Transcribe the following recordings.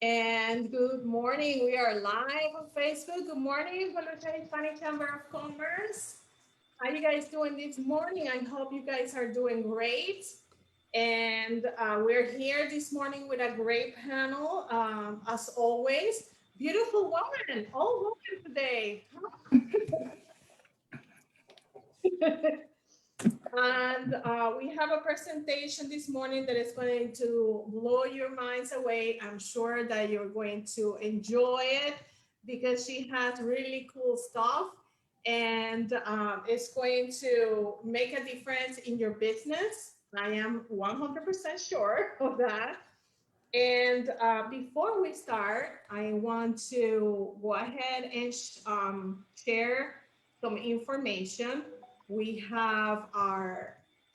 And good morning. We are live on Facebook. Good morning, Volusia Hispanic Chamber of Commerce. How you guys doing this morning? I hope you guys are doing great. And we're here this morning with a great panel, as always. Beautiful woman, all women today. And we have a presentation this morning that is going to blow your minds away. I'm sure that you're going to enjoy it because she has really cool stuff and it's going to make a difference in your business. I am 100% sure of that. And before we start, I want to go ahead and share some information. We have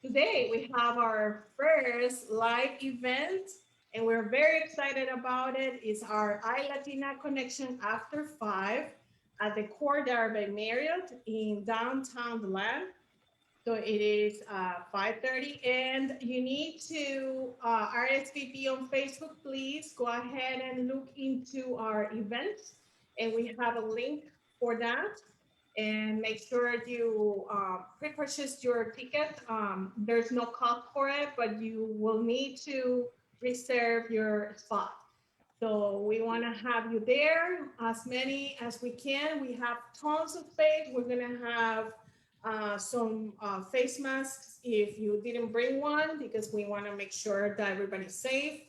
today we have our first live event, and we're very excited about it. It's our iLatina Connection After 5 at the Court by Marriott in downtown Deland. So it is 5:30, and you need to RSVP on Facebook. Please go ahead and look into our events, and we have a link for that. And make sure you pre-purchase your ticket. There's no cost for it, but you will need to reserve your spot. So we want to have you there, as many as we can. We have tons of space. We're gonna have some face masks if you didn't bring one, because we want to make sure that everybody's safe.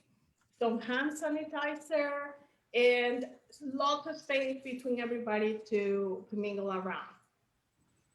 Some hand sanitizer and lots of space between everybody to mingle around.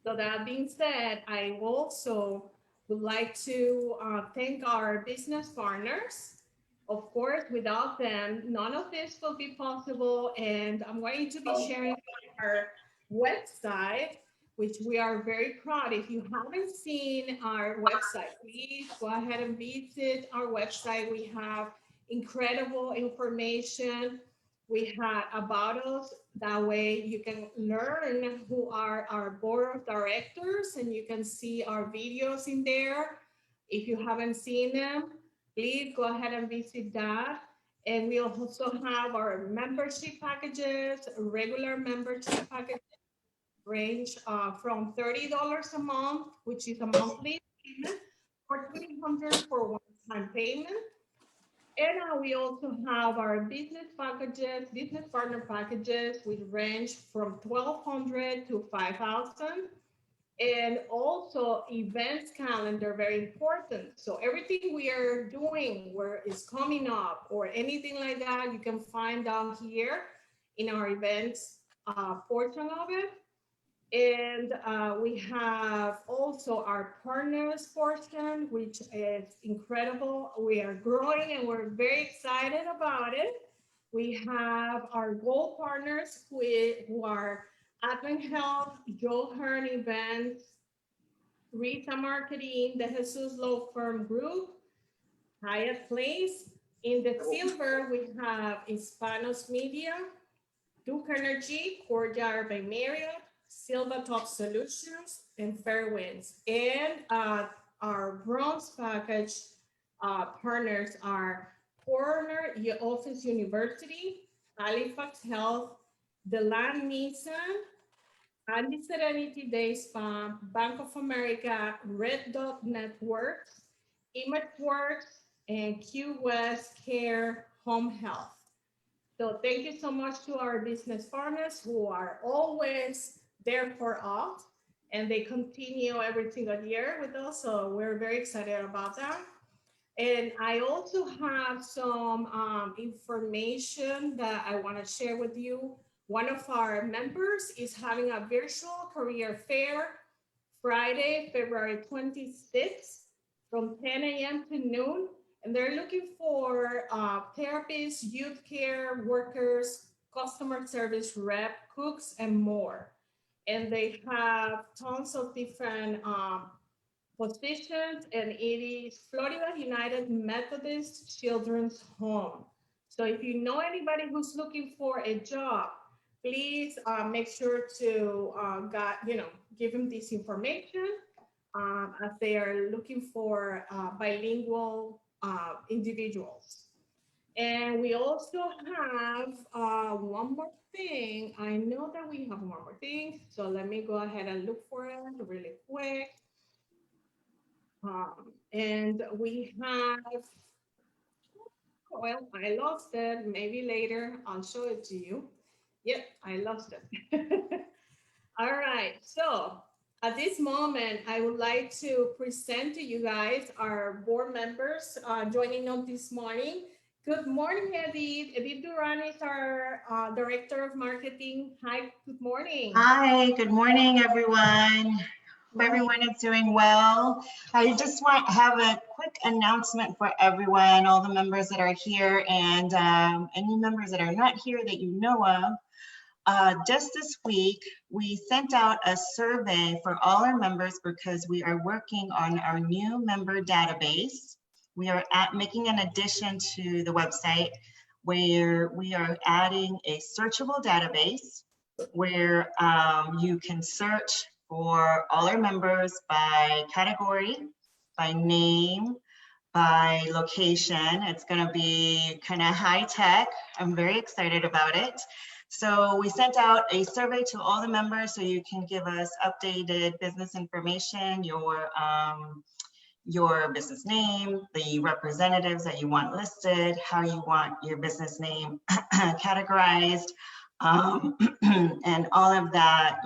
So that being said, I also would like to thank our business partners. Of course, without them, none of this will be possible. And I'm going to be sharing our website, which we are very proud. If you haven't seen our website, please go ahead and visit our website. We have incredible information. We had about us. That way you can learn who are our board of directors, and you can see our videos in there. If you haven't seen them, please go ahead and visit that. And we also have our membership packages, regular membership packages range from $30 a month, which is a monthly payment, or 300 for one-time payment. And we also have our business packages, business partner packages, which range from 1,200 to 5,000. And also events calendar, very important. So everything we are doing, where is coming up or anything like that, you can find down here in our events portion of it. And we have also our partners portion, which is incredible. We are growing and we're very excited about it. We have our gold partners who are Advent Health, Joe Hearn Events, Rita Marketing, the Jesus Law Firm Group, Hyatt Place. In the silver, we have Hispanos Media, Duke Energy, Courtyard by Marriott, Silva Top Solutions, and Fairwinds. And our bronze package partners are Corner Office University, Halifax Health, The Land Nissan, Andy Serenity Day Spa, Bank of America, Red Dot Networks, ImageWorks, and Q West Care Home Health. So thank you so much to our business partners who are always there for us, and they continue every single year with us. So we're very excited about that. And I also have some information that I want to share with you. One of our members is having a virtual career fair Friday, February 26th from 10 a.m. to noon. And they're looking for therapists, youth care workers, customer service rep, cooks, and more. And they have tons of different positions, and it is Florida United Methodist Children's Home. So if you know anybody who's looking for a job, please make sure to give them this information as they are looking for bilingual individuals. And we also have one more thing. I know that we have one more thing. So let me go ahead and look for it really quick. And we have, well, I lost it. Maybe later I'll show it to you. Yep, I lost it. All right, so at this moment, I would like to present to you guys our board members joining us this morning. Good morning, Edith. Edith Duran is our Director of Marketing. Hi, good morning. Hi, good morning, everyone. Hope everyone is doing well. I just want to have a quick announcement for everyone, all the members that are here and any members that are not here that you know of. Just this week, we sent out a survey for all our members because we are working on our new member database. We are making an addition to the website where we are adding a searchable database where you can search for all our members by category, by name, by location. It's going to be kind of high tech. I'm very excited about it. So we sent out a survey to all the members so you can give us updated business information, your business name, the representatives that you want listed, how you want your business name categorized, and all of that,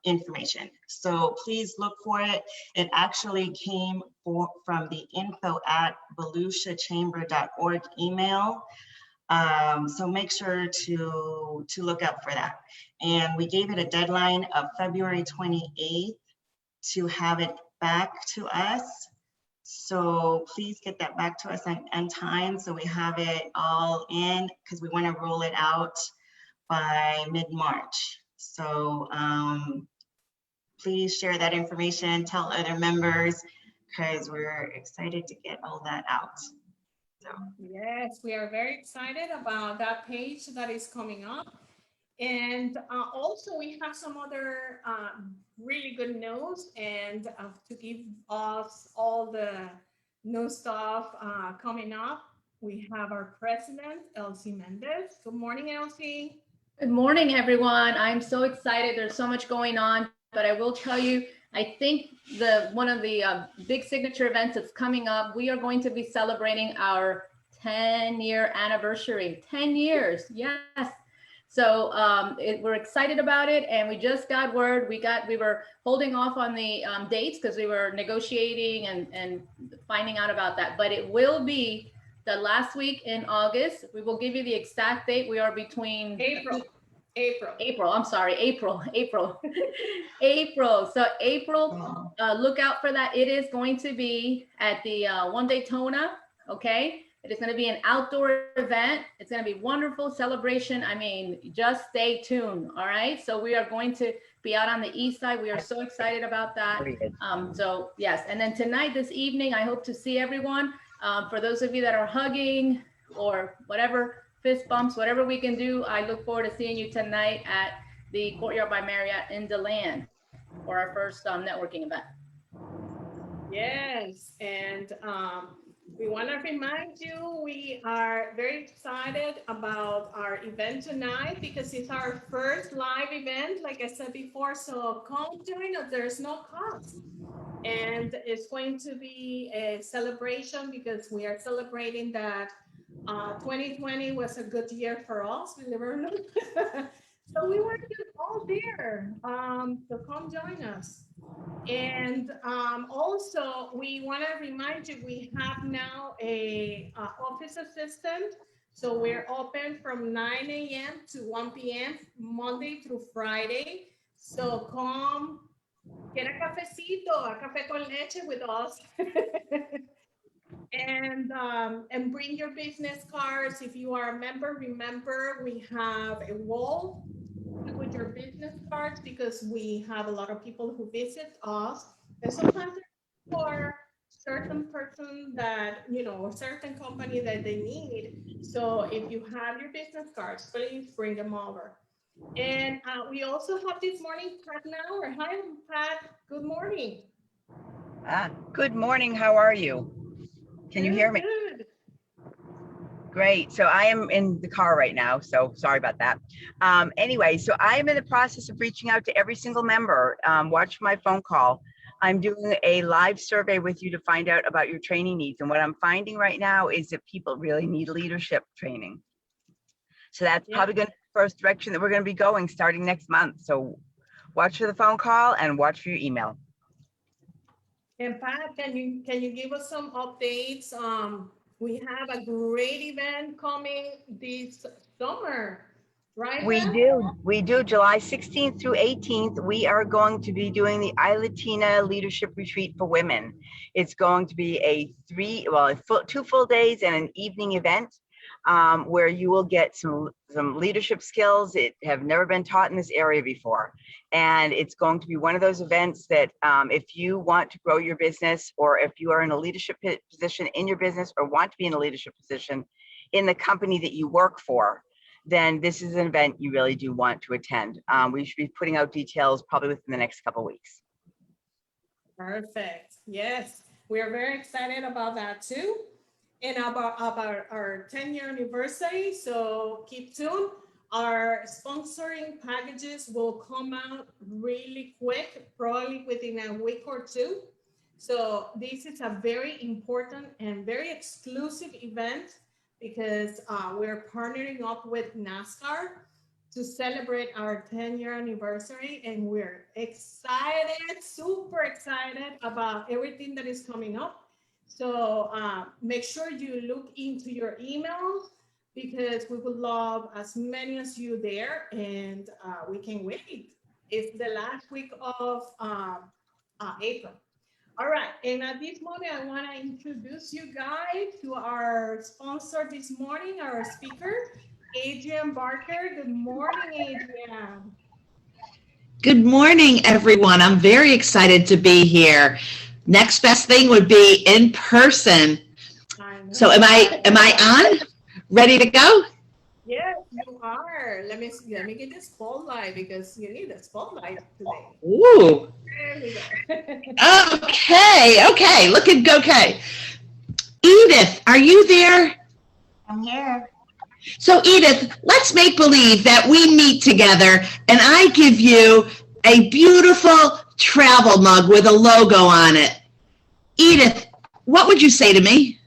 information. So please look for it. It actually came from the info@volusiachamber.org email. So make sure to look up for that. And we gave it a deadline of February 28th to have it back to us. So please get that back to us on time so we have it all in, because we want to roll it out by mid-March. So please share that information, tell other members, because we're excited to get all that out. So. Yes, we are very excited about that page that is coming up. And also we have some other really good news, and to give us all the new stuff coming up, we have our president, Elsie Mendez. Good morning, Elsie. Good morning, everyone. I'm so excited. There's so much going on, but I will tell you, I think one of the big signature events that's coming up, we are going to be celebrating our 10-year anniversary. 10 years, yes. So we're excited about it, and we just got word. We were holding off on the dates because we were negotiating and finding out about that. But it will be the last week in August. We will give you the exact date. We are between April. I'm sorry, April. April. So April, look out for that. It is going to be at the One Daytona. Okay. It is going to be an outdoor event. It's going to be wonderful celebration. I mean, just stay tuned. All right. So we are going to be out on the east side. We are so excited about that. So yes. And then tonight, this evening, I hope to see everyone. For those of you that are hugging or whatever, fist bumps, whatever we can do, I look forward to seeing you tonight at the Courtyard by Marriott in DeLand for our first networking event. Yes. And we want to remind you, we are very excited about our event tonight because it's our first live event, like I said before. So come join us. There's no cost. And it's going to be a celebration because we are celebrating that 2020 was a good year for us, believe it or not. So we want you all there. So come join us. And also, we want to remind you, we have now a office assistant. So we're open from 9 a.m. to 1 p.m. Monday through Friday. So come get a cafecito, a café con leche with us. And bring your business cards. If you are a member, remember we have a wall with your business cards because we have a lot of people who visit us, and sometimes for certain person that, or certain company that they need. So if you have your business cards, please bring them over. And we also have this morning Pat Nauer. Hi, Pat. Good morning. Good morning. How are you? Can you hear me? Good. Great. So I am in the car right now, so sorry about that. Anyway, so I am in the process of reaching out to every single member. Watch my phone call. I'm doing a live survey with you to find out about your training needs. And what I'm finding right now is that people really need leadership training. So that's probably going to be the first direction that we're going to be going starting next month. So watch for the phone call and watch for your email. And Pat, can you give us some updates? We have a great event coming this summer, right? We Pat? do. July 16th through 18th, we are going to be doing the iLatina Leadership Retreat for Women. It's going to be two full days and an evening event where you will get some leadership skills that have never been taught in this area before. And it's going to be one of those events that if you want to grow your business, or if you are in a leadership position in your business or want to be in a leadership position in the company that you work for, then this is an event you really do want to attend. We should be putting out details probably within the next couple of weeks. Perfect. Yes, we are very excited about that too. And about our 10-year anniversary. So keep tuned. Our sponsoring packages will come out really quick, probably within a week or two. So this is a very important and very exclusive event because we're partnering up with NASCAR to celebrate our 10-year anniversary. And we're excited, super excited about everything that is coming up. So make sure you look into your emails because we would love as many as you there, and we can wait. It's the last week of April. All right, and at this moment, I want to introduce you guys to our sponsor this morning, our speaker, Adrienne Barker. Good morning, Adrienne. Good morning, everyone. I'm very excited to be here. Next best thing would be in person. So am I on? Ready to go? Yes, you are. Let me get the spotlight because you need a spotlight today. Ooh. There we go. Okay. Looking okay. Edith, are you there? I'm here. So Edith, let's make believe that we meet together and I give you a beautiful travel mug with a logo on it. Edith, what would you say to me?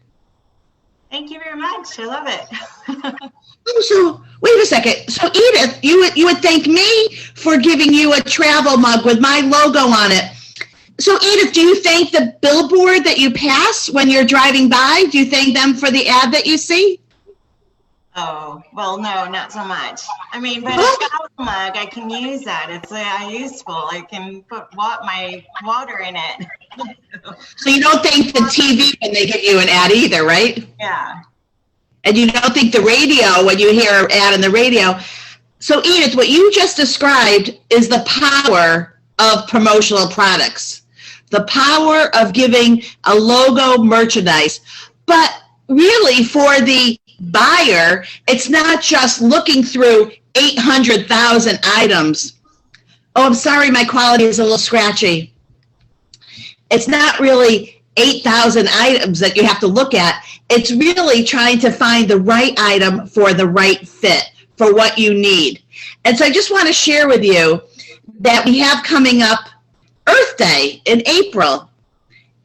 Thank you very much. I love it. So wait a second. So Edith, you would thank me for giving you a travel mug with my logo on it. So Edith, do you thank the billboard that you pass when you're driving by? Do you thank them for the ad that you see? Oh, well, no, not so much. I mean, but a travel mug, I can use that. It's useful. I can put my water in it. So you don't thank the TV when they give you an ad either, right? Yeah. And you don't think the radio when you hear an ad on the radio. So Edith, what you just described is the power of promotional products, the power of giving a logo merchandise. But really for the buyer, it's not just looking through 800,000 items. Oh, I'm sorry, my quality is a little scratchy. It's not really 8,000 items that you have to look at. It's really trying to find the right item for the right fit for what you need. And so I just want to share with you that we have coming up Earth Day in April.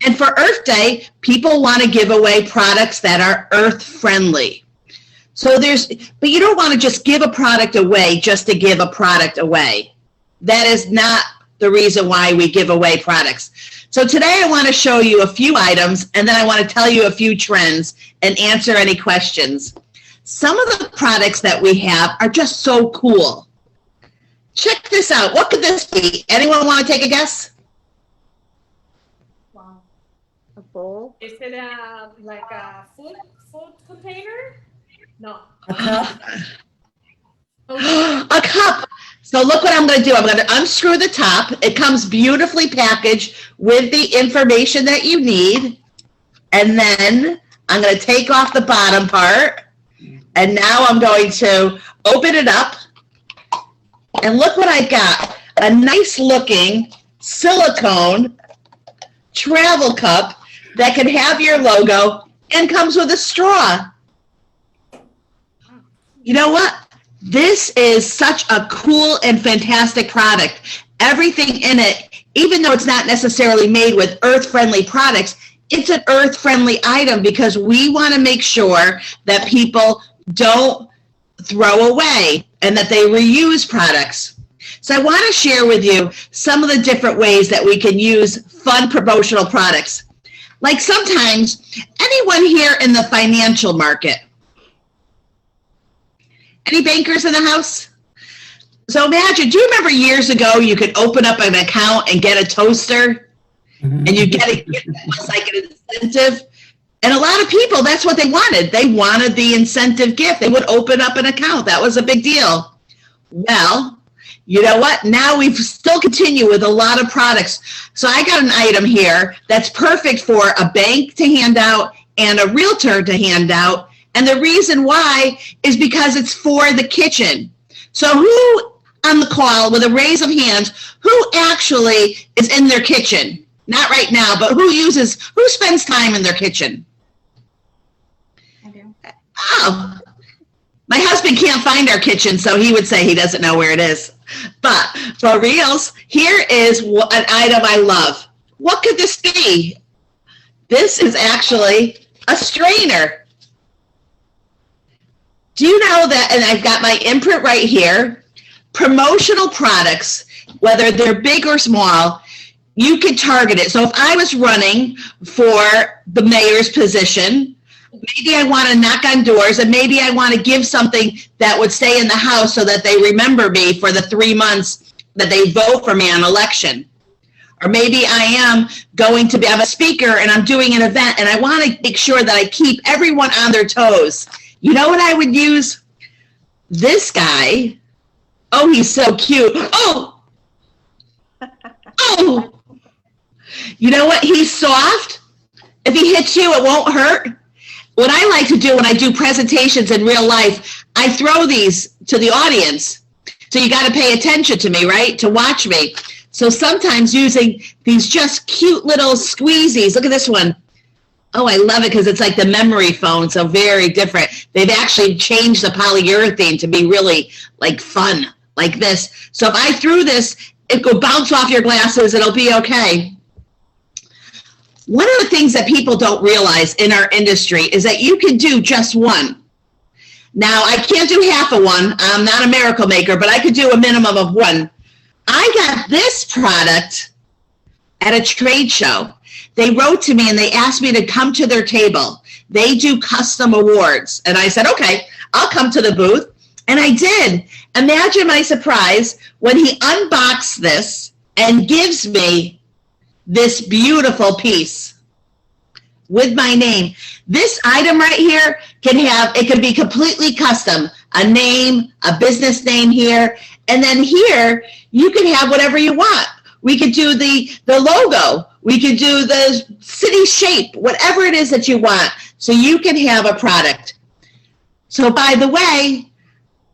And for Earth Day, people want to give away products that are earth friendly. So but you don't want to just give a product away just to give a product away. That is not the reason why we give away products. So today I want to show you a few items, and then I want to tell you a few trends and answer any questions. Some of the products that we have are just so cool. Check this out. What could this be? Anyone want to take a guess? Wow. A bowl? Is it like a food container? No. A cup? A cup. So look what I'm going to do. I'm going to unscrew the top. It comes beautifully packaged with the information that you need. And then I'm going to take off the bottom part. And now I'm going to open it up. And look what I got. A nice looking silicone travel cup that can have your logo and comes with a straw. you know what? This is such a cool and fantastic product. Everything in it, even though it's not necessarily made with earth-friendly products, it's an earth-friendly item because we want to make sure that people don't throw away and that they reuse products. So I want to share with you some of the different ways that we can use fun promotional products. Like sometimes, anyone here in the financial market? Any bankers in the house? So imagine, do you remember years ago you could open up an account and get a toaster? And you get it was like an incentive? And a lot of people, that's what they wanted. They wanted the incentive gift. They would open up an account. That was a big deal. Well, you know what? Now we still continue with a lot of products. So I got an item here that's perfect for a bank to hand out and a realtor to hand out. And the reason why is because it's for the kitchen. So who on the call with a raise of hands, who actually is in their kitchen? Not right now, but who spends time in their kitchen? I do. Oh, my husband can't find our kitchen, so he would say he doesn't know where it is. But for reals, here is an item I love. What could this be? This is actually a strainer. Do you know that, and I've got my imprint right here, promotional products, whether they're big or small, you can target it. So if I was running for the mayor's position, maybe I want to knock on doors and maybe I want to give something that would stay in the house so that they remember me for the 3 months that they vote for me on election. Or maybe I am going to have a speaker and I'm doing an event and I want to make sure that I keep everyone on their toes. You know what I would use? This guy. Oh, he's so cute. Oh! Oh! You know what? He's soft. If he hits you, it won't hurt. What I like to do when I do presentations in real life, I throw these to the audience. So you got to pay attention to me, right? To watch me. So sometimes using these just cute little squeezies. Look at this one. Oh, I love it because it's like the memory foam, so very different. They've actually changed the polyurethane to be really like fun, like this. So if I threw this, it will bounce off your glasses. It'll be okay. One of the things that people don't realize in our industry is that you can do just one. Now, I can't do half of one. I'm not a miracle maker, but I could do a minimum of one. I got this product at a trade show. They wrote to me and they asked me to come to their table. They do custom awards. And I said, okay, I'll come to the booth. And I did. Imagine my surprise when he unboxed this and gives me this beautiful piece with my name. This item right here it can be completely custom. A name, a business name here. And then here, you can have whatever you want. We could do the logo. We could do the city shape, whatever it is that you want. So you can have a product. So by the way,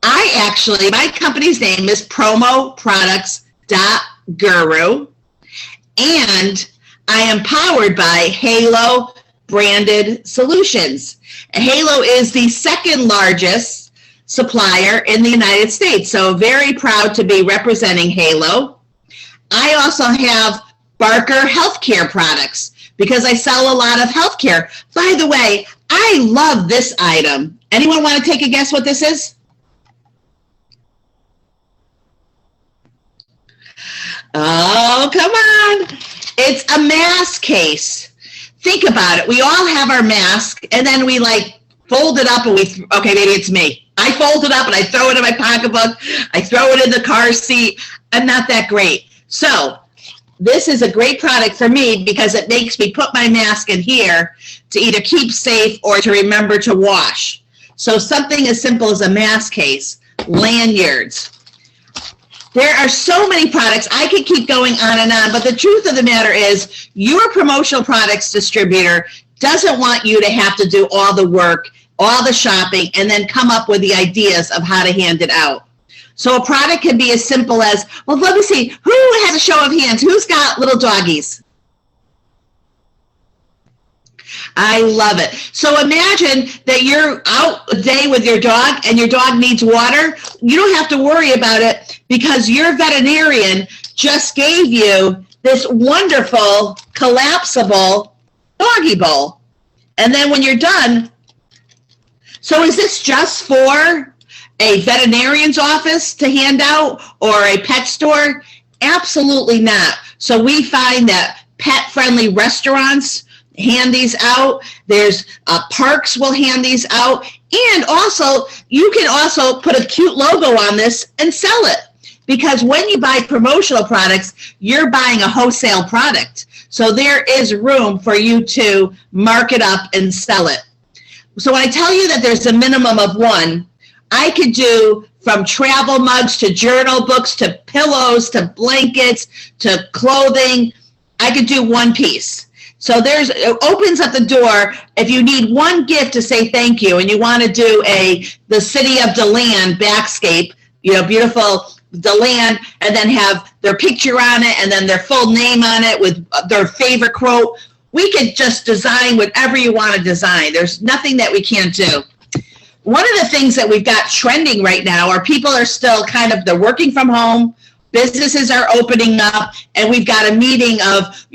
my company's name is promoproducts.guru. And I am powered by Halo Branded Solutions. Halo is the second largest supplier in the United States. So very proud to be representing Halo. I also have Barker Healthcare products because I sell a lot of healthcare. By the way, I love this item. Anyone want to take a guess what this is? Oh, come on. It's a mask case. Think about it. We all have our mask and then we like fold it up and okay, maybe it's me. I fold it up and I throw it in my pocketbook. I throw it in the car seat. I'm not that great. So this is a great product for me because it makes me put my mask in here to either keep safe or to remember to wash. So something as simple as a mask case, lanyards. There are so many products. I could keep going on and on, but the truth of the matter is your promotional products distributor doesn't want you to have to do all the work, all the shopping, and then come up with the ideas of how to hand it out. So a product can be as simple as, well, let me see, who has a show of hands? Who's got little doggies? I love it. So imagine that you're out a day with your dog and your dog needs water. You don't have to worry about it because your veterinarian just gave you this wonderful collapsible doggy bowl. And then when you're done, so is this just for a veterinarian's office to hand out or a pet store? Absolutely not. So we find that pet-friendly restaurants hand these out. There's parks will hand these out. And also, you can also put a cute logo on this and sell it. Because when you buy promotional products, you're buying a wholesale product. So there is room for you to mark it up and sell it. So when I tell you that there's a minimum of one, I could do from travel mugs to journal books to pillows to blankets to clothing. I could do one piece. So it opens up the door. If you need one gift to say thank you and you want to do the City of DeLand backscape, beautiful DeLand, and then have their picture on it and then their full name on it with their favorite quote, we could just design whatever you want to design. There's nothing that we can't do. One of the things that we've got trending right now are people are still they're working from home, businesses are opening up, and we've got a meeting of,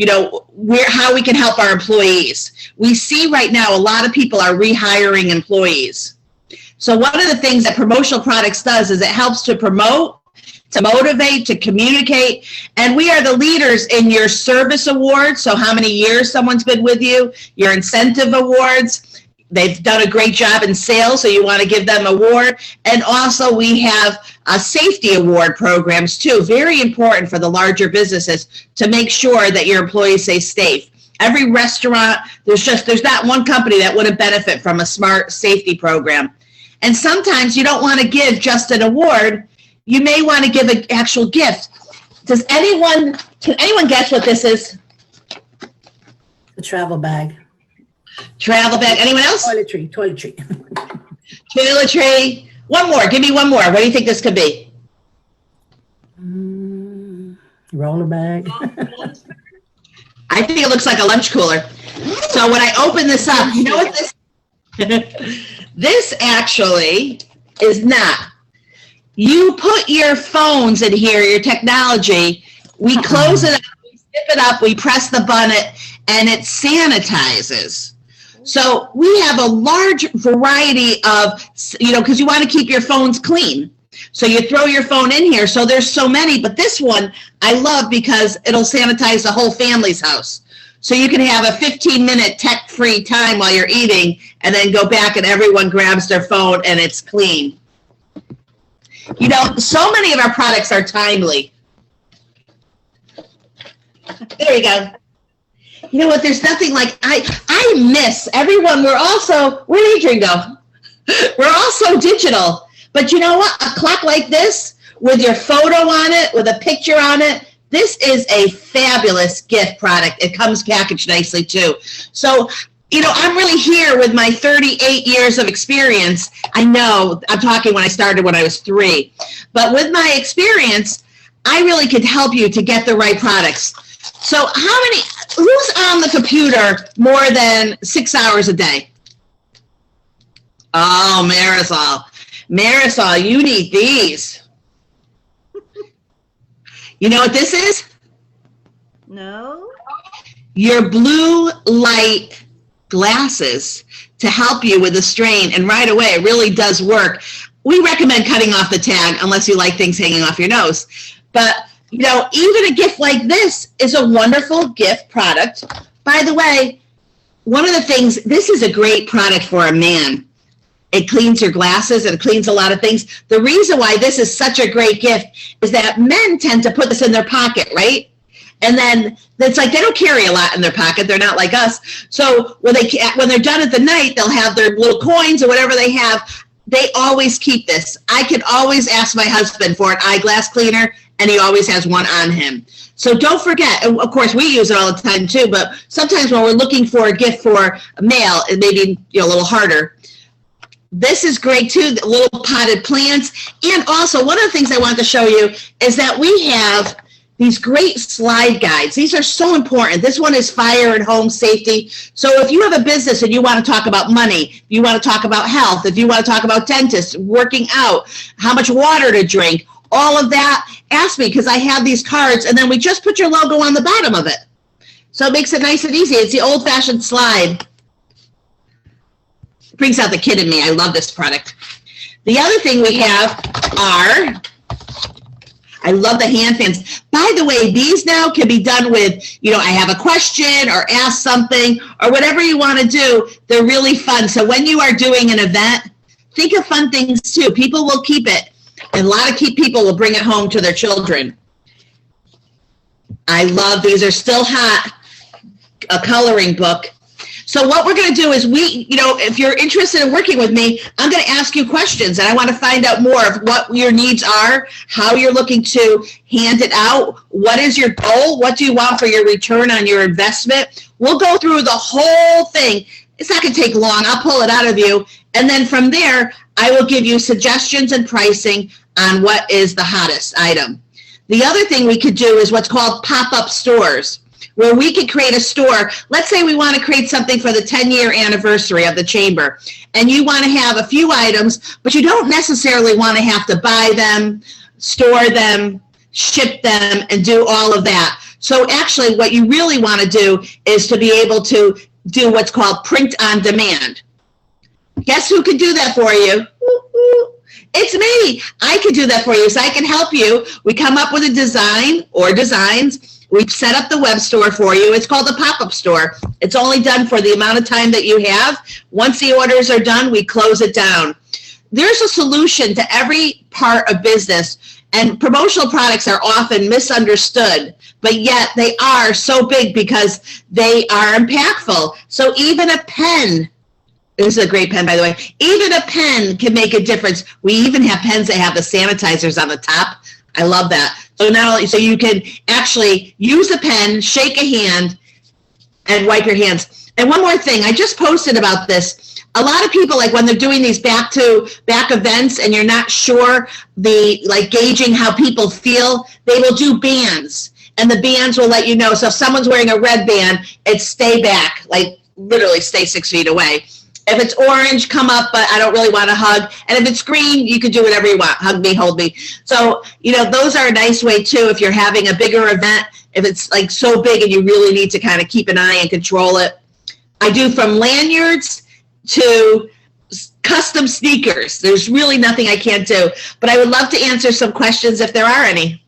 how we can help our employees. We see right now a lot of people are rehiring employees. So one of the things that Promotional Products does is it helps to promote, to motivate, to communicate, and we are the leaders in your service awards, so how many years someone's been with you, your incentive awards. They've done a great job in sales, so you want to give them an award. And also we have safety award programs too, very important for the larger businesses to make sure that your employees stay safe. Every restaurant, there's not one company that wouldn't benefit from a smart safety program. And sometimes you don't want to give just an award, you may want to give an actual gift. Can anyone guess what this is? The travel bag. Travel bag. Anyone else? Toiletry. Toiletry. One more. Give me one more. What do you think this could be? Roller bag. I think it looks like a lunch cooler. So when I open this up, you know what this? This actually is not. You put your phones in here, your technology. We close it up, we zip it up, we press the button, and it sanitizes. So we have a large variety of, because you want to keep your phones clean. So you throw your phone in here. So there's so many, but this one I love because it'll sanitize the whole family's house. So you can have a 15-minute tech-free time while you're eating and then go back and everyone grabs their phone and it's clean. So many of our products are timely. There you go. You know what? There's nothing like I miss everyone. Where'd Adrian go? We're all so digital. But you know what? A clock like this with your photo on it, with a picture on it, this is a fabulous gift product. It comes packaged nicely too. So, I'm really here with my 38 years of experience. I know I'm talking when I started when I was 3. But with my experience, I really could help you to get the right products. So who's on the computer more than 6 hours a day? Oh, Marisol. Marisol, you need these. You know what this is? No. Your blue light glasses to help you with the strain. And right away, it really does work. We recommend cutting off the tag unless you like things hanging off your nose. But even a gift like this is a wonderful gift product. By the way, one of the things, this is a great product for a man. It cleans your glasses and it cleans a lot of things. The reason why this is such a great gift is that men tend to put this in their pocket, right? And then it's like they don't carry a lot in their pocket. They're not like us. So when they're done at the night, they'll have their little coins or whatever they have. They always keep this. I can always ask my husband for an eyeglass cleaner, and he always has one on him. So don't forget, and of course we use it all the time too, but sometimes when we're looking for a gift for a male, it may be a little harder. This is great too, the little potted plants. And also one of the things I wanted to show you is that we have these great slide guides. These are so important. This one is fire and home safety. So if you have a business and you want to talk about money, you want to talk about health, if you want to talk about dentists, working out, how much water to drink, all of that, ask me, because I have these cards, and then we just put your logo on the bottom of it. So it makes it nice and easy. It's the old-fashioned slide. Brings out the kid in me. I love this product. The other thing we have are, I love the hand fans. By the way, these now can be done with, you know, I have a question or ask something or whatever you want to do. They're really fun. So when you are doing an event, think of fun things too. People will keep it. And a lot of people will bring it home to their children. I love, these are still hot, a coloring book. So what we're going to do is if you're interested in working with me, I'm going to ask you questions, and I want to find out more of what your needs are, how you're looking to hand it out, what is your goal, what do you want for your return on your investment. We'll go through the whole thing. It's not going to take long. I'll pull it out of you. And then from there, I will give you suggestions and pricing on what is the hottest item. The other thing we could do is what's called pop-up stores, where we could create a store. Let's say we want to create something for the 10-year anniversary of the chamber, and you want to have a few items, but you don't necessarily want to have to buy them, store them, ship them, and do all of that. So actually what you really want to do is to be able to do what's called print on demand. Guess who could do that for you? It's me. I could do that for you. So I can help you. We come up with a design or designs. We set up the web store for you. It's called a pop-up store. It's only done for the amount of time that you have. Once the orders are done, we close it down. There's a solution to every part of business, and promotional products are often misunderstood, but yet they are so big because they are impactful. So even a pen, this is a great pen, by the way, even a pen can make a difference. We even have pens that have the sanitizers on the top. I love that. So not only, so you can actually use a pen, shake a hand, and wipe your hands. And one more thing, I just posted about this. A lot of people, like when they're doing these back events and you're not sure gauging how people feel, they will do bands, and the bands will let you know. So if someone's wearing a red band, it's stay back, like literally stay 6 feet away. If it's orange, come up, but I don't really want to hug. And if it's green, you can do whatever you want. Hug me, hold me. So, those are a nice way too if you're having a bigger event, if it's like so big and you really need to kind of keep an eye and control it. I do from lanyards to custom sneakers. There's really nothing I can't do, but I would love to answer some questions if there are any.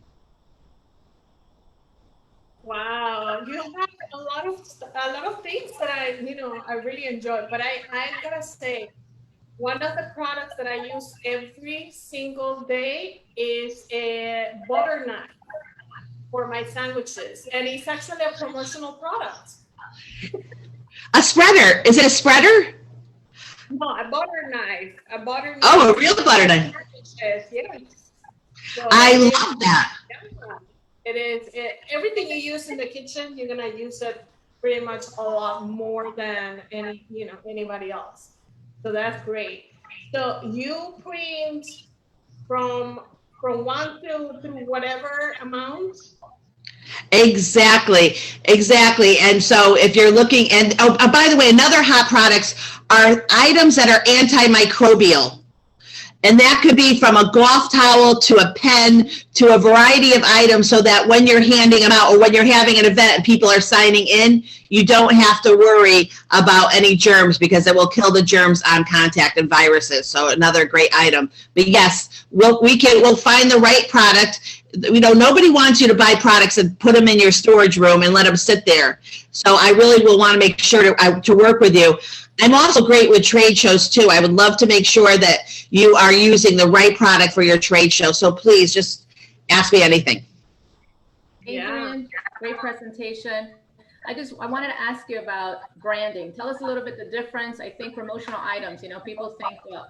Wow, you have a lot of things that I really enjoy. But I gotta say, one of the products that I use every single day is a butter knife for my sandwiches, and it's actually a promotional product. A spreader? Is it a spreader? No, a butter knife. Oh, a real butter knife. Yes. So I love that. It is. Everything you use in the kitchen, you're gonna use it pretty much a lot more than anybody else. So that's great. So you print from 1 to whatever amount. Exactly. And so if you're looking, and by the way, another hot products are items that are antimicrobial. And that could be from a golf towel to a pen to a variety of items, so that when you're handing them out or when you're having an event and people are signing in, you don't have to worry about any germs, because it will kill the germs on contact and viruses. So another great item. But yes, we'll find the right product. Nobody wants you to buy products and put them in your storage room and let them sit there. So I really will want to make sure to work with you. I'm also great with trade shows too. I would love to make sure that you are using the right product for your trade show. So please just ask me anything. Adrian, great presentation. I wanted to ask you about branding. Tell us a little bit the difference. I think promotional items, people think, well,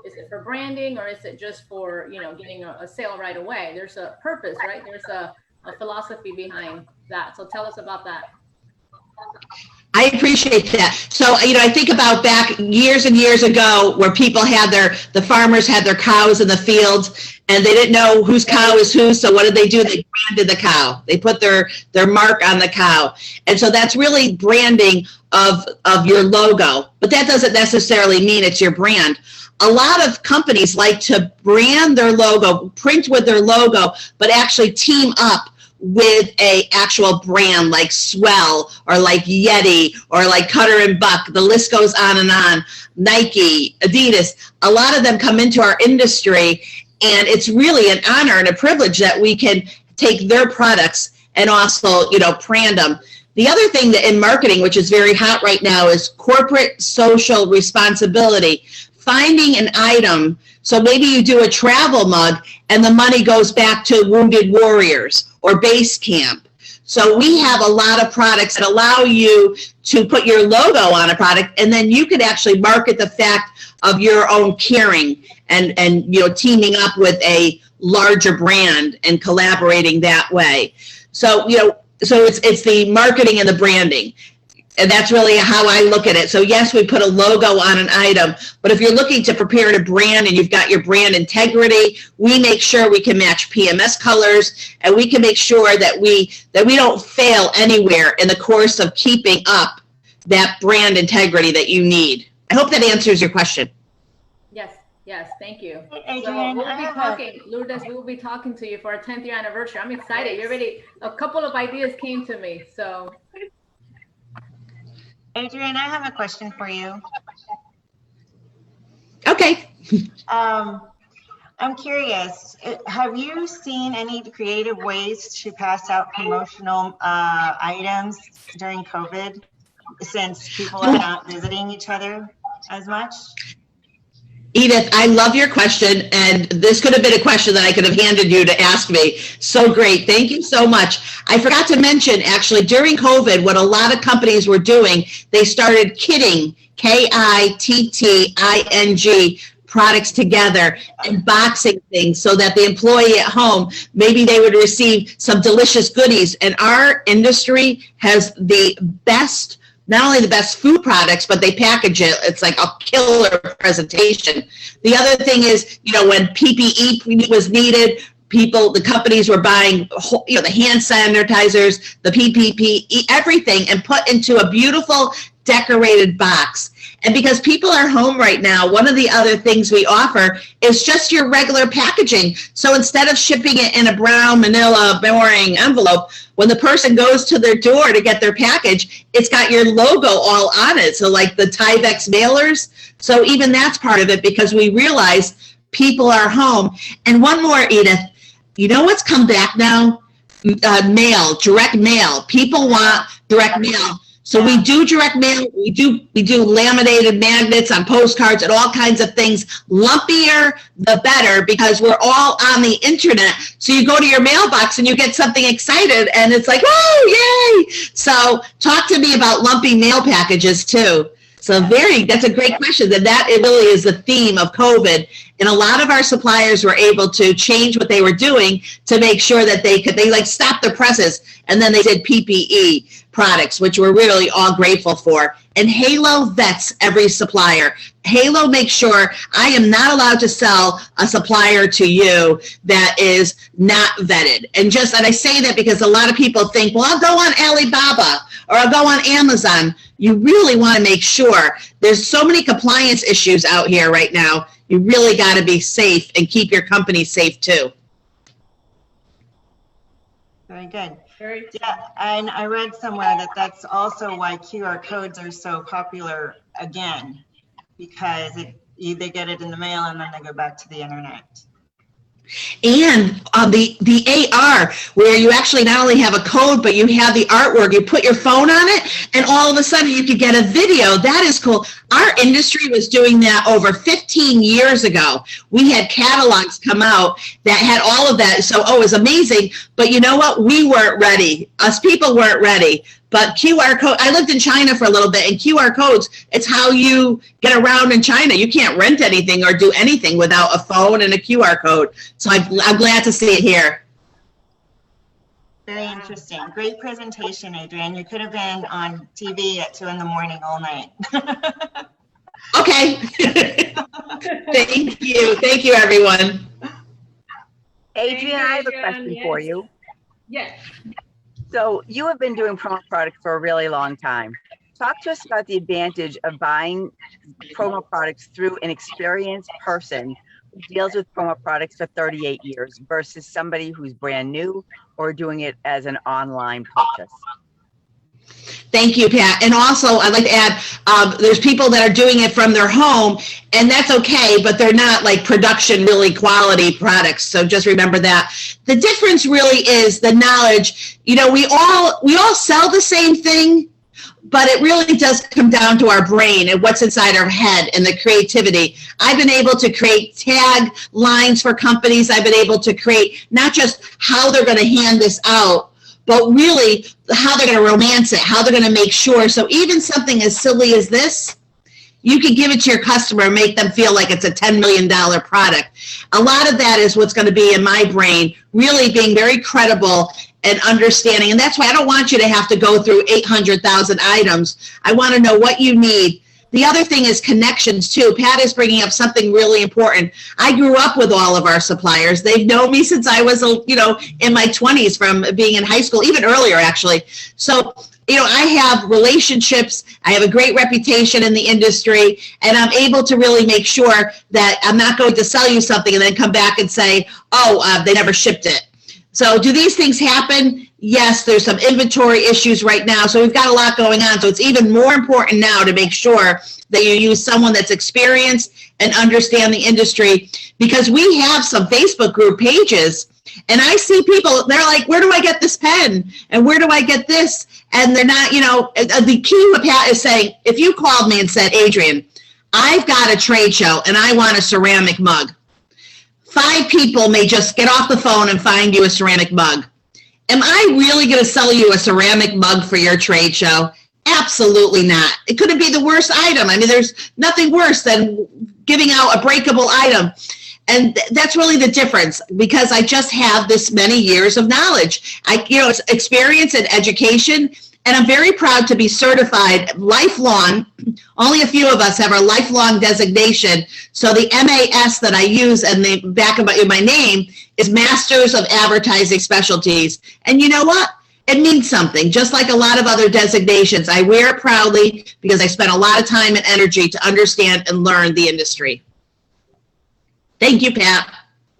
is it for branding or is it just for, getting a sale right away? There's a purpose, right? There's a philosophy behind that. So tell us about that. I appreciate that. So, I think about back years and years ago where people had the farmers had their cows in the fields and they didn't know whose cow is whose. So what did? They branded the cow. They put their mark on the cow. And so that's really branding of your logo, but that doesn't necessarily mean it's your brand. A lot of companies like to brand their logo, print with their logo, but actually team up with a actual brand like Swell or like Yeti or like Cutter and Buck. The list goes on. Nike, Adidas, a lot of them come into our industry, and it's really an honor and a privilege that we can take their products and also, brand them. The other thing that in marketing, which is very hot right now, is corporate social responsibility. Finding an item, so maybe you do a travel mug and the money goes back to Wounded Warriors or Base Camp. So we have a lot of products that allow you to put your logo on a product, and then you could actually market the fact of your own caring and teaming up with a larger brand and collaborating that way. So so it's the marketing and the branding. And that's really how I look at it. So yes, we put a logo on an item, but if you're looking to prepare a brand and you've got your brand integrity, we make sure we can match PMS colors, and we can make sure that we don't fail anywhere in the course of keeping up that brand integrity that you need. I hope that answers your question. Yes, thank you. Hey, So Adrienne, we'll be talking, Lourdes, we will be talking to you for our 10th year anniversary. I'm excited. A couple of ideas came to me, so. Adrienne, I have a question for you. Okay. I'm curious, have you seen any creative ways to pass out promotional items during COVID, since people are not visiting each other as much? Edith, I love your question, and this could have been a question that I could have handed you to ask me. So great. Thank you so much. I forgot to mention, actually, during COVID, what a lot of companies were doing, they started kitting, KITTING, products together and boxing things so that the employee at home, maybe they would receive some delicious goodies. And our industry has the best, not only the best food products, but they package it. It's like a killer presentation. The other thing is, when PPE was needed, the companies were buying, the hand sanitizers, the PPE, everything, and put into a beautiful decorated box. And because people are home right now, one of the other things we offer is just your regular packaging. So instead of shipping it in a brown manila boring envelope, when the person goes to their door to get their package, it's got your logo all on it. So like the Tyvek mailers. So even that's part of it, because we realize people are home. And one more, Edith, you know what's come back now? Mail, direct mail. People want direct mail. So we do direct mail, we do laminated magnets on postcards and all kinds of things. Lumpier, the better, because we're all on the internet. So you go to your mailbox and you get something excited and it's like, oh, yay. So talk to me about lumpy mail packages too. So that's a great question. It really is the theme of COVID. And a lot of our suppliers were able to change what they were doing to make sure that they stopped the presses, and then they did PPE products, which we're really all grateful for. And Halo vets every supplier. Halo makes sure I am not allowed to sell a supplier to you that is not vetted. And I say that because a lot of people think, well, I'll go on Alibaba or I'll go on Amazon. You really want to make sure. There's so many compliance issues out here right now. You really got to be safe and keep your company safe too. Very good. Very Yeah, and I read somewhere that that's also why QR codes are so popular again, because they get it in the mail and then they go back to the internet. And the AR, where you actually not only have a code, but you have the artwork, you put your phone on it, and all of a sudden you could get a video. That is cool. Our industry was doing that over 15 years ago. We had catalogs come out that had all of that. So, it was amazing. But you know what? We weren't ready. Us people weren't ready. But QR code, I lived in China for a little bit, and QR codes, it's how you get around in China. You can't rent anything or do anything without a phone and a QR code. So I'm glad to see it here. Very interesting. Great presentation, Adrian. You could have been on TV at 2 a.m. all night. Okay. Thank you. Thank you, everyone. Adrian, I have a Adrian. question for Yes. you. Yes. So you have been doing promo products for a really long time. Talk to us about the advantage of buying promo products through an experienced person who deals with promo products for 38 years versus somebody who's brand new or doing it as an online purchase. Thank you, Pat. And also, I'd like to add, there's people that are doing it from their home, and that's okay, but they're not like production, really quality products. So just remember that. The difference really is the knowledge. You know, we all sell the same thing, but it really does come down to our brain and what's inside our head and the creativity. I've been able to create tag lines for companies. I've been able to create not just how they're going to hand this out, but really how they're going to romance it, how they're going to make sure. So even something as silly as this, you can give it to your customer and make them feel like it's a $10 million product. A lot of that is what's going to be in my brain, really being very credible and understanding. And that's why I don't want you to have to go through 800,000 items. I want to know what you need. The other thing is connections too. Pat is bringing up something really important. I grew up with all of our suppliers. They've known me since I was, in my 20s, from being in high school, even earlier actually. So, I have relationships. I have a great reputation in the industry, and I'm able to really make sure that I'm not going to sell you something and then come back and say, they never shipped it. So do these things happen? Yes, there's some inventory issues right now. So we've got a lot going on. So it's even more important now to make sure that you use someone that's experienced and understand the industry, because we have some Facebook group pages, and I see people, they're like, where do I get this pen? And where do I get this? And they're not, the key what Pat is saying, if you called me and said, Adrian, I've got a trade show and I want a ceramic mug. 5 people may just get off the phone and find you a ceramic mug. Am I really going to sell you a ceramic mug for your trade show? Absolutely not. It couldn't be the worst item. I mean, there's nothing worse than giving out a breakable item. And that's really the difference, because I just have this many years of knowledge. It's experience and education. And I'm very proud to be certified lifelong. Only a few of us have our lifelong designation. So the MAS that I use and the back of my name is Masters of Advertising Specialties. And you know what? It means something, just like a lot of other designations. I wear it proudly because I spent a lot of time and energy to understand and learn the industry. Thank you, Pat.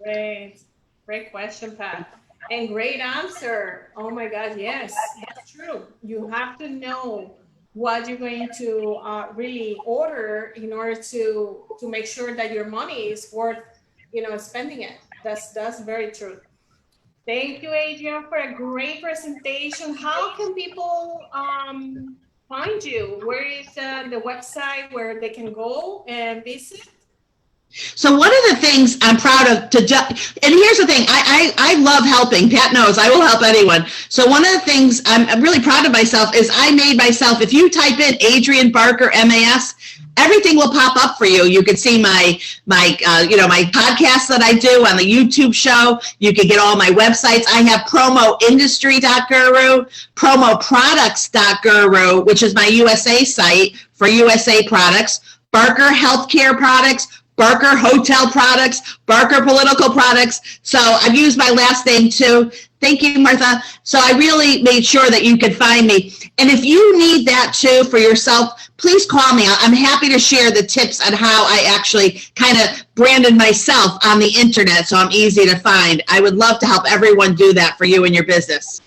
Great question, Pat. And great answer. Oh my God, yes, that's true. You have to know what you're going to really order in order to make sure that your money is worth, spending it. That's very true. Thank you, Adrian, for a great presentation. How can people find you? Where is the website where they can go and visit? So one of the things I'm proud of and here's the thing, I love helping. Pat knows I will help anyone. So one of the things I'm really proud of myself is I made myself, if you type in Adrian Barker MAS, everything will pop up for you. You can see my podcast that I do on the YouTube show. You can get all my websites. I have promoindustry.guru, promoproducts.guru, which is my USA site for USA products, Barker Healthcare Products, Barker Hotel Products, Barker Political Products. So I've used my last name too. Thank you, Martha. So I really made sure that you could find me. And if you need that too for yourself, please call me. I'm happy to share the tips on how I actually kind of branded myself on the internet so I'm easy to find. I would love to help everyone do that for you and your business.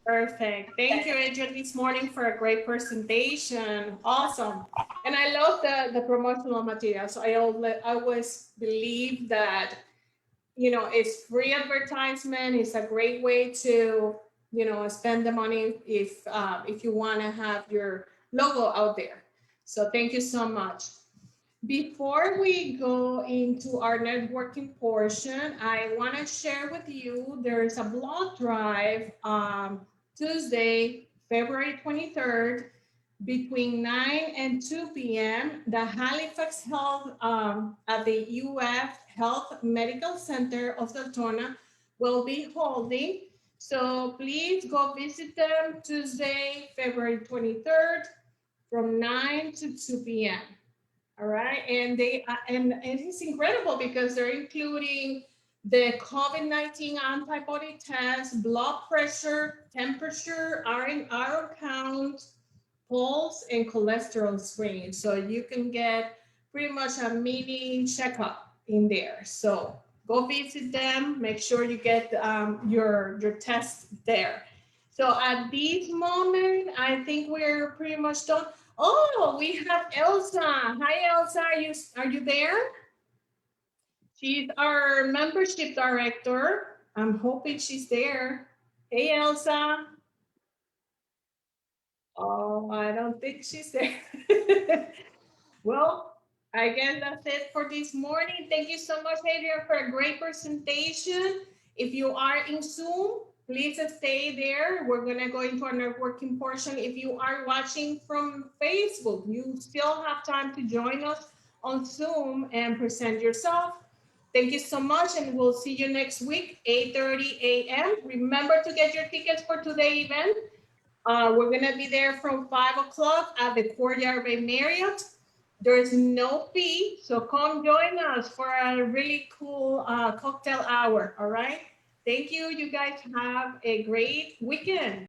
Perfect. Thank you, Adrian, this morning for a great presentation. Awesome. And I love the promotional material. So I always believe that, it's free advertisement. It's a great way to, spend the money if you want to have your logo out there. So thank you so much. Before we go into our networking portion, I want to share with you, there's a blog drive Tuesday, February 23rd, between 9 and 2 p.m., the Halifax Health at the UF Health Medical Center of Deltona will be holding So please go visit them Tuesday, February 23rd from 9 to 2 p.m. All right, and and it's incredible because they're including the COVID-19 antibody test, blood pressure, temperature, iron count, pulse, and cholesterol screen. So you can get pretty much a mini checkup in there. So go visit them. Make sure you get your test there. So at this moment, I think we're pretty much done. Oh, we have Elsa. Hi, Elsa. Are you there? She's our membership director. I'm hoping she's there. Hey, Elsa. Oh, I don't think she's there. Well, I guess that's it for this morning. Thank you so much, Adrian, for a great presentation. If you are in Zoom, please stay there. We're gonna go into our networking portion. If you are watching from Facebook, you still have time to join us on Zoom and present yourself. Thank you so much, and we'll see you next week, 8:30 a.m. Remember to get your tickets for today's event. We're gonna be there from 5 o'clock at the Courtyard by Marriott. There is no fee, so come join us for a really cool cocktail hour, all right? Thank you. You guys have a great weekend.